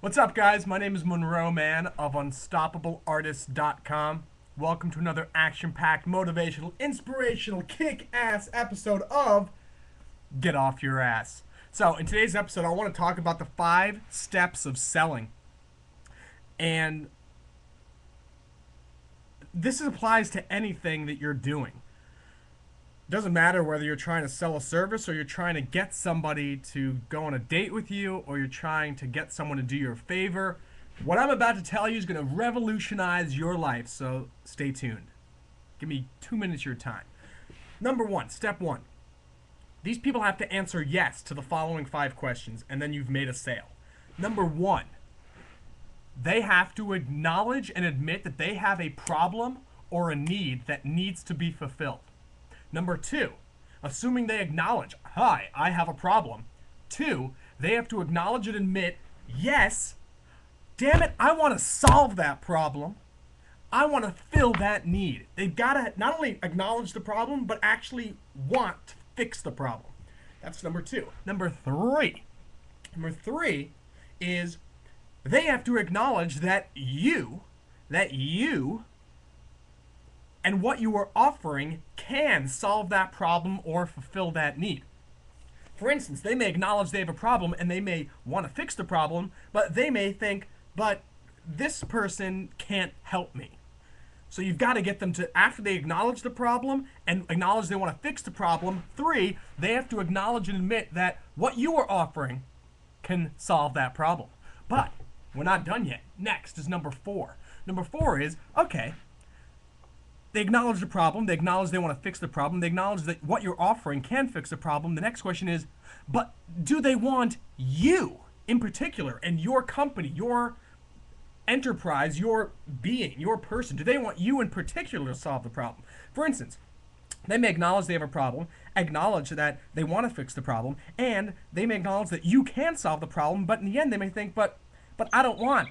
What's up, guys? My name is Monroe Mann of UnstoppableArtist.com. Welcome to another action-packed, motivational, inspirational, kick-ass episode of Get Off Your Ass. So, in today's episode, I want to talk about the 5 steps of selling. And this applies to anything that you're doing. Doesn't matter whether you're trying to sell a service or you're trying to get somebody to go on a date with you or you're trying to get someone to do you a favor. What I'm about to tell you is going to revolutionize your life, so stay tuned. Give me 2 minutes of your time. Number 1, step 1. These people have to answer yes to the following 5 questions, and then you've made a sale. Number 1, they have to acknowledge and admit that they have a problem or a need that needs to be fulfilled. Number 2, assuming they acknowledge, hi, I have a problem. 2, they have to acknowledge and admit, yes, damn it, I want to solve that problem. I want to fill that need. They've got to not only acknowledge the problem, but actually want to fix the problem. That's number 2. Number 3 is they have to acknowledge that you and what you are offering can solve that problem or fulfill that need. For instance, they may acknowledge they have a problem and they may want to fix the problem, but they may think, but this person can't help me. So you've got to get them to, after they acknowledge the problem and acknowledge they want to fix the problem, 3, they have to acknowledge and admit that what you are offering can solve that problem. But we're not done yet. Next is number 4. Number 4 is, okay, they acknowledge the problem. They acknowledge they want to fix the problem. They acknowledge that what you're offering can fix the problem. The next question is, but do they want you in particular and your company, your enterprise, your being, your person? Do they want you in particular to solve the problem? For instance, they may acknowledge they have a problem, acknowledge that they want to fix the problem, and they may acknowledge that you can solve the problem, but in the end they may think, but I don't want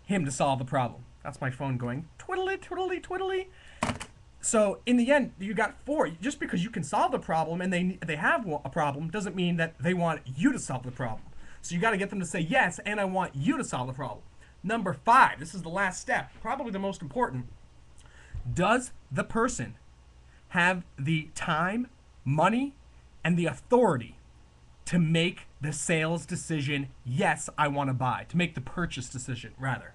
him to solve the problem. That's my phone going twiddly, twiddly, twiddly. So in the end, you got 4. Just because you can solve the problem and they have a problem doesn't mean that they want you to solve the problem. So you got to get them to say yes, and I want you to solve the problem. Number 5, this is the last step, probably the most important. Does the person have the time, money, and the authority to make the sales decision, yes, I want to buy, to make the purchase decision, rather?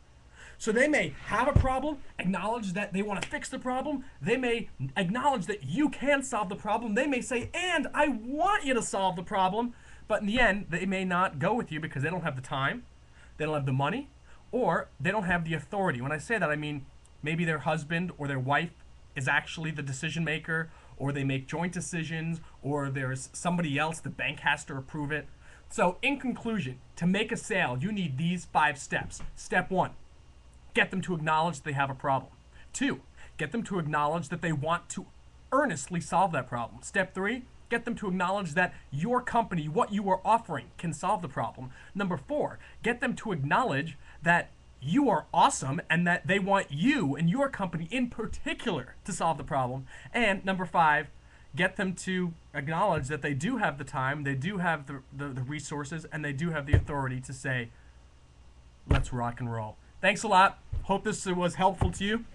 So they may have a problem, acknowledge that they want to fix the problem. They may acknowledge that you can solve the problem. They may say, and I want you to solve the problem. But in the end, they may not go with you because they don't have the time, they don't have the money, or they don't have the authority. When I say that, I mean maybe their husband or their wife is actually the decision maker, or they make joint decisions, or there's somebody else, the bank has to approve it. So in conclusion, to make a sale, you need these 5 steps. Step 1. Get them to acknowledge they have a problem. 2, get them to acknowledge that they want to earnestly solve that problem. Step 3, get them to acknowledge that your company, what you are offering, can solve the problem. Number 4, get them to acknowledge that you are awesome and that they want you and your company in particular to solve the problem. And number 5, get them to acknowledge that they do have the time, they do have the resources, and they do have the authority to say, let's rock and roll. Thanks a lot. Hope this was helpful to you.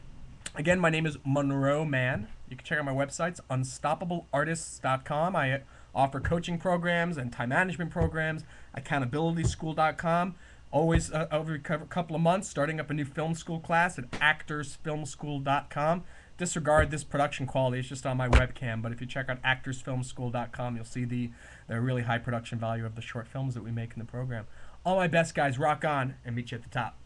Again, my name is Monroe Mann. You can check out my websites, unstableartists.com. I offer coaching programs and time management programs, accountabilityschool.com. Always every couple of months, starting up a new film school class at actorsfilmschool.com. Disregard this production quality. It's just on my webcam. But if you check out actorsfilmschool.com, you'll see the really high production value of the short films that we make in the program. All my best, guys. Rock on, and meet you at the top.